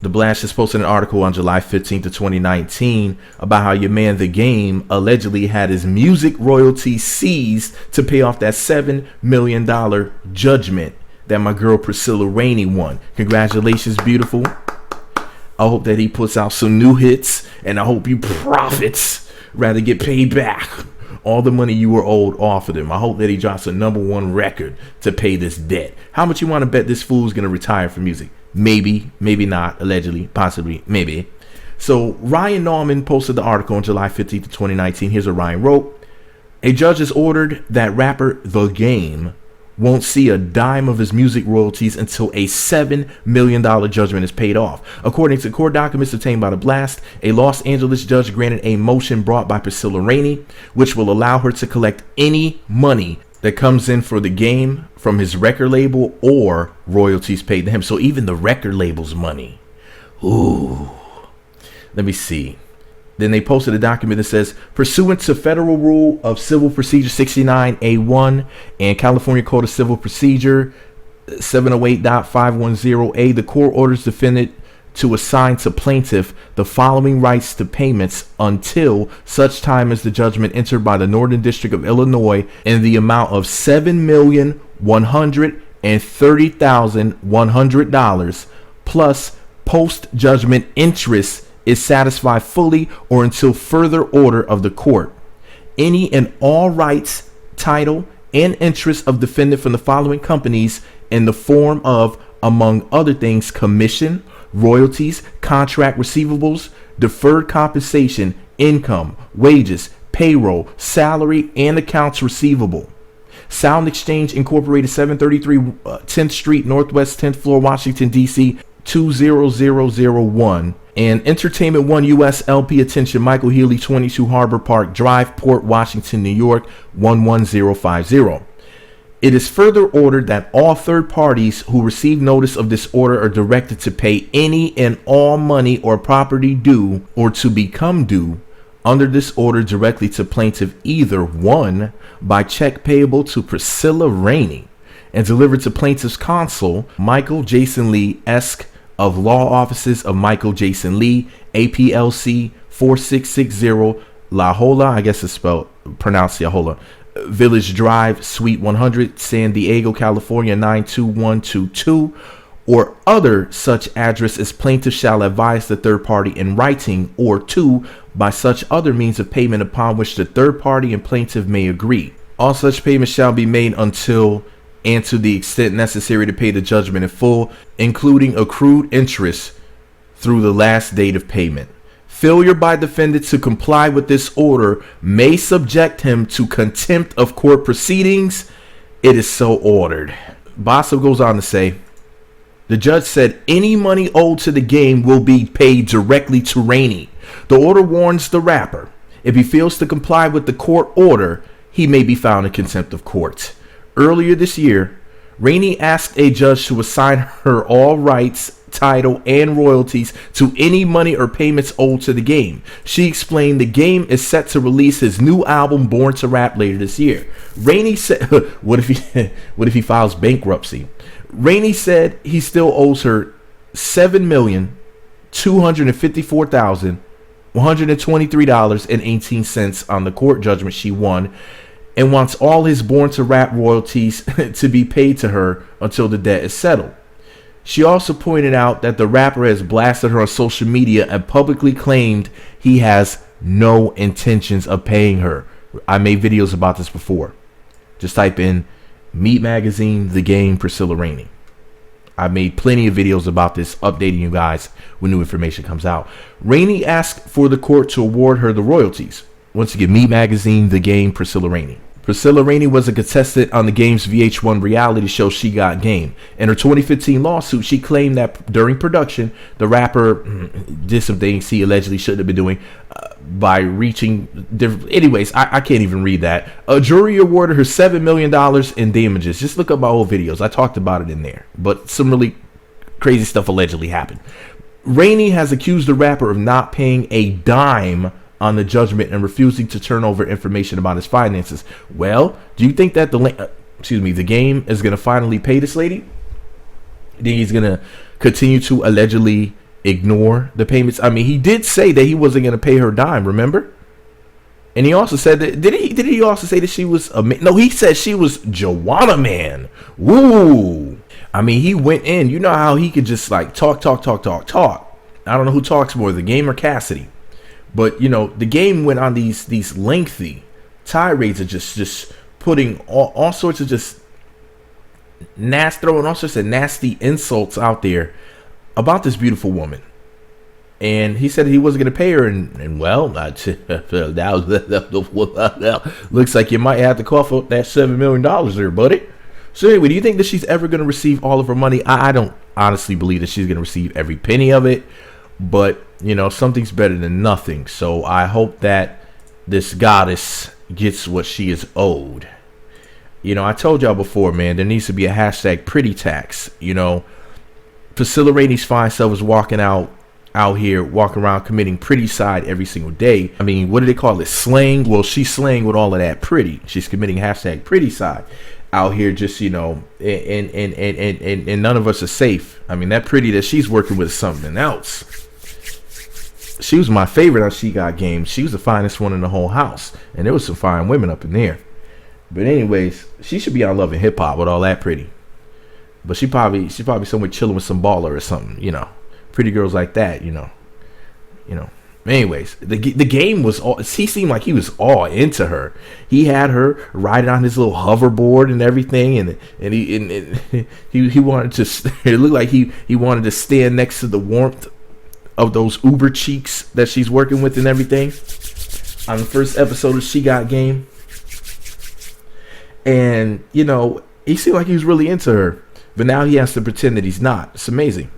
The Blast just posted an article on July 15th of 2019 about how your man The Game allegedly had his music royalties seized to pay off that $7 million judgment that my girl Priscilla Rainey won. Congratulations, beautiful. I hope that he puts out some new hits, and I hope you profits rather get paid back all the money you were owed off of him. I hope that he drops a #1 record to pay this debt. How much you want to bet this fool's going to retire from music? Maybe, maybe not, allegedly, possibly, maybe. So Ryan Norman posted the article on July 15th of 2019. Here's what Ryan wrote. A judge has ordered that rapper The Game won't see a dime of his music royalties until a $7 million judgment is paid off. According to court documents obtained by The Blast, a Los Angeles judge granted a motion brought by Priscilla Rainey, which will allow her to collect any money that comes in for The Game from his record label or royalties paid to him. So even the record label's money. Ooh. Let me see. Then they posted a document that says, pursuant to Federal Rule of Civil Procedure 69A1 and California Code of Civil Procedure 708.510A, the court orders defendant to assign to plaintiff the following rights to payments until such time as the judgment entered by the Northern District of Illinois in the amount of $7,130,100 plus post-judgment interest is satisfied fully or until further order of the court. Any and all rights, title, and interest of defendant from the following companies in the form of, among other things, commission, royalties, contract receivables, deferred compensation, income, wages, payroll, salary, and accounts receivable. Sound Exchange Incorporated, 733 10th Street, Northwest 10th floor, Washington, D.C., 20001. And Entertainment One US LP, attention, Michael Healy, 22 Harbor Park Drive, Port Washington, New York, 11050. It is further ordered that all third parties who receive notice of this order are directed to pay any and all money or property due or to become due under this order directly to plaintiff, either one, by check payable to Priscilla Rainey and delivered to plaintiff's counsel, Michael Jason Lee, Esq. of Law Offices of Michael Jason Lee, APLC 4660 La Jolla, I guess it's pronounced La Jolla, Village Drive, Suite 100, San Diego, California 92122, or other such address as plaintiff shall advise the third party in writing, or two, by such other means of payment upon which the third party and plaintiff may agree. All such payments shall be made until and to the extent necessary to pay the judgment in full, including accrued interest through the last date of payment. Failure by defendant to comply with this order may subject him to contempt of court proceedings. It is so ordered. Basso goes on to say, the judge said any money owed to The Game will be paid directly to Rainey. The order warns the rapper, if he fails to comply with the court order, he may be found in contempt of court. Earlier this year, Rainey asked a judge to assign her all rights, title, and royalties to any money or payments owed to The Game. She explained The Game is set to release his new album Born to Rap later this year. Rainey said, what if he files bankruptcy? Rainey said he still owes her $7,254,123.18 on the court judgment she won, and wants all his Born to Rap royalties to be paid to her until the debt is settled. She also pointed out that the rapper has blasted her on social media and publicly claimed he has no intentions of paying her. I made videos about this before. Just type in Meat Magazine, The Game, Priscilla Rainey. I made plenty of videos about this, updating you guys when new information comes out. Rainey asked for the court to award her the royalties. Once again, Meat Magazine, The Game, Priscilla Rainey. Priscilla Rainey was a contestant on the Game's VH1 reality show She Got Game. In her 2015 lawsuit, she claimed that during production, the rapper did some things he allegedly shouldn't have been doing by reaching different. Anyways, I can't even read that. A jury awarded her $7 million in damages. Just look up my old videos. I talked about it in there. But some really crazy stuff allegedly happened. Rainey has accused the rapper of not paying a dime on the judgment and refusing to turn over information about his finances. Well, do you think that the Game is going to finally pay this lady? Do you think he's going to continue to allegedly ignore the payments. I mean, he did say that he wasn't going to pay her dime, remember? And he also said that, did he also say that she was no, he said she was Joanna Man. Woo. I mean, he went in, you know how he could just like talk. I don't know who talks more, the game or Cassidy. But, you know, the game went on these lengthy tirades of just putting all sorts of just throwing all sorts of nasty insults out there about this beautiful woman. And he said he wasn't going to pay her, and well, looks like you might have to cough up that $7 million there, buddy. So anyway, do you think that she's ever going to receive all of her money? I don't honestly believe that she's going to receive every penny of it, but, you know, something's better than nothing. So I hope that this goddess gets what she is owed. You know, I told y'all before, man, there needs to be a hashtag pretty tax. You know, Priscilla Rainey's fine self is walking around committing pretty side every single day. I mean, what do they call it? Slang? Well, she's slaying with all of that pretty. She's committing hashtag pretty side out here, just, you know, and none of us are safe. I mean, that pretty that she's working with is something else. She was my favorite on She Got Game. She was the finest one in the whole house, and there was some fine women up in there. But anyways, she should be on Love and Hip Hop with all that pretty. But she's probably somewhere chilling with some baller or something, you know. Pretty girls like that, you know. Anyways, the game was all. He seemed like he was all into her. He had her riding on his little hoverboard and everything, and he wanted to. It looked like he wanted to stand next to the warmth of those uber cheeks that she's working with and everything on the first episode of She Got Game. And, you know, he seemed like he was really into her, but now he has to pretend that he's not. It's amazing.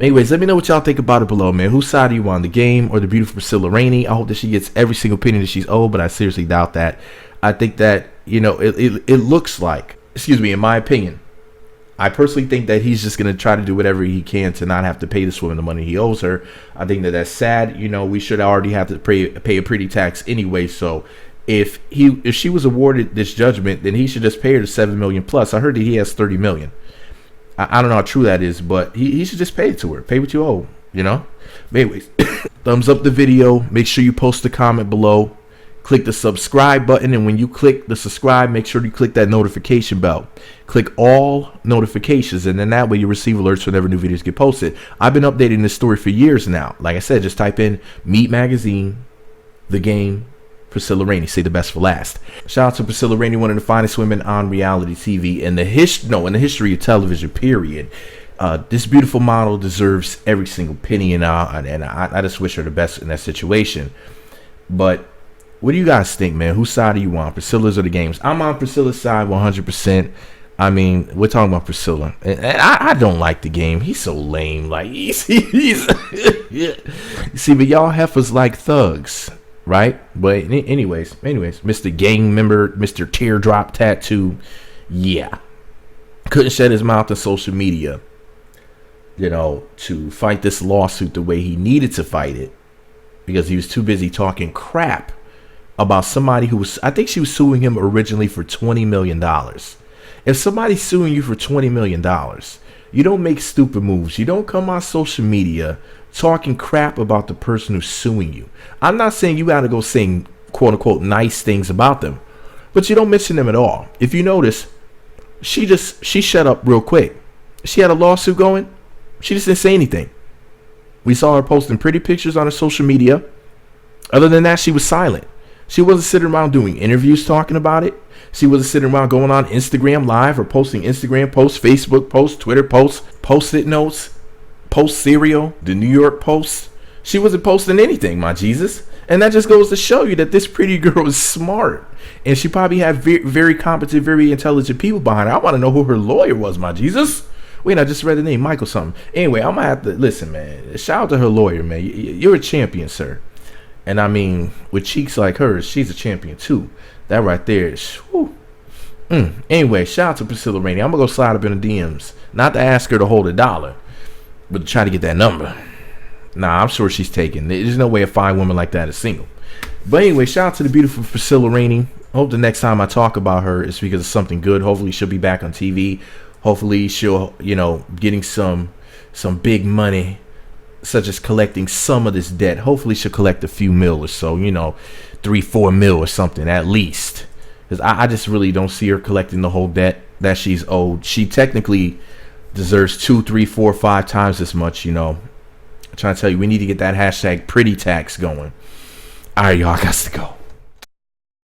Anyways, let me know what y'all think about it below, man. Whose side are you on, the game or the beautiful Priscilla Rainey? I hope that she gets every single penny that she's owed, but I seriously doubt that. I think that, you know, it looks like, in my opinion, I personally think that he's just going to try to do whatever he can to not have to pay this woman the money he owes her. I think that that's sad. You know, we should already have to pay a pretty tax anyway. So if she was awarded this judgment, then he should just pay her the $7 million plus. I heard that he has $30 million. I don't know how true that is, but he should just pay it to her. Pay what you owe, you know? But anyways, thumbs up the video. Make sure you post a comment below. Click the subscribe button, and when you click the subscribe, make sure you click that notification bell. Click all notifications, and then that way you receive alerts whenever new videos get posted. I've been updating this story for years now. Like I said, just type in Meat Magazine, the game, Priscilla Rainey. Say the best for last. Shout out to Priscilla Rainey, one of the finest women on reality TV in the history of television, period. This beautiful model deserves every single penny, and I just wish her the best in that situation. But what do you guys think, man? Whose side are you on, Priscilla's or the game's? I'm on Priscilla's side 100%. I mean, we're talking about Priscilla, and I don't like the game. He's so lame. Like he's see, but y'all heifers like thugs, right? But anyways, Mr. Gang member, Mr. Teardrop Tattoo, yeah, couldn't shut his mouth on social media, you know, to fight this lawsuit the way he needed to fight it, because he was too busy talking crap about somebody who was, I think she was suing him originally for $20 million. If somebody's suing you for $20 million, you don't make stupid moves. You don't come on social media talking crap about the person who's suing you. I'm not saying you got to go saying quote unquote nice things about them, but you don't mention them at all. If you notice, she shut up real quick. She had a lawsuit going. She just didn't say anything. We saw her posting pretty pictures on her social media. Other than that, she was silent. She wasn't sitting around doing interviews talking about it. She wasn't sitting around going on Instagram Live or posting Instagram posts, Facebook posts, Twitter posts, Post-it notes, Post Serial, the New York Post. She wasn't posting anything, my Jesus. And that just goes to show you that this pretty girl is smart. And she probably had very competent, very intelligent people behind her. I want to know who her lawyer was, my Jesus. Wait, I just read the name, Michael something. Anyway, I'm going to have to, listen, man. Shout out to her lawyer, man. You're a champion, sir. And I mean, with cheeks like hers, she's a champion too. That right there is, whew. Anyway, shout out to Priscilla Rainey. I'm going to go slide up in the DMs. Not to ask her to hold $1, but to try to get that number. Nah, I'm sure she's taken. There's no way a fine woman like that is single. But anyway, shout out to the beautiful Priscilla Rainey. I hope the next time I talk about her is because of something good. Hopefully she'll be back on TV. Hopefully she'll, you know, getting some big money such as collecting some of this debt. Hopefully she'll collect a few mil or so, 3-4 mil or something at least. Because I just really don't see her collecting the whole debt that she's owed. She technically deserves 2, 3, 4, 5 times as much, I'm trying to tell you, we need to get that hashtag pretty tax going. All right, y'all, I got to go.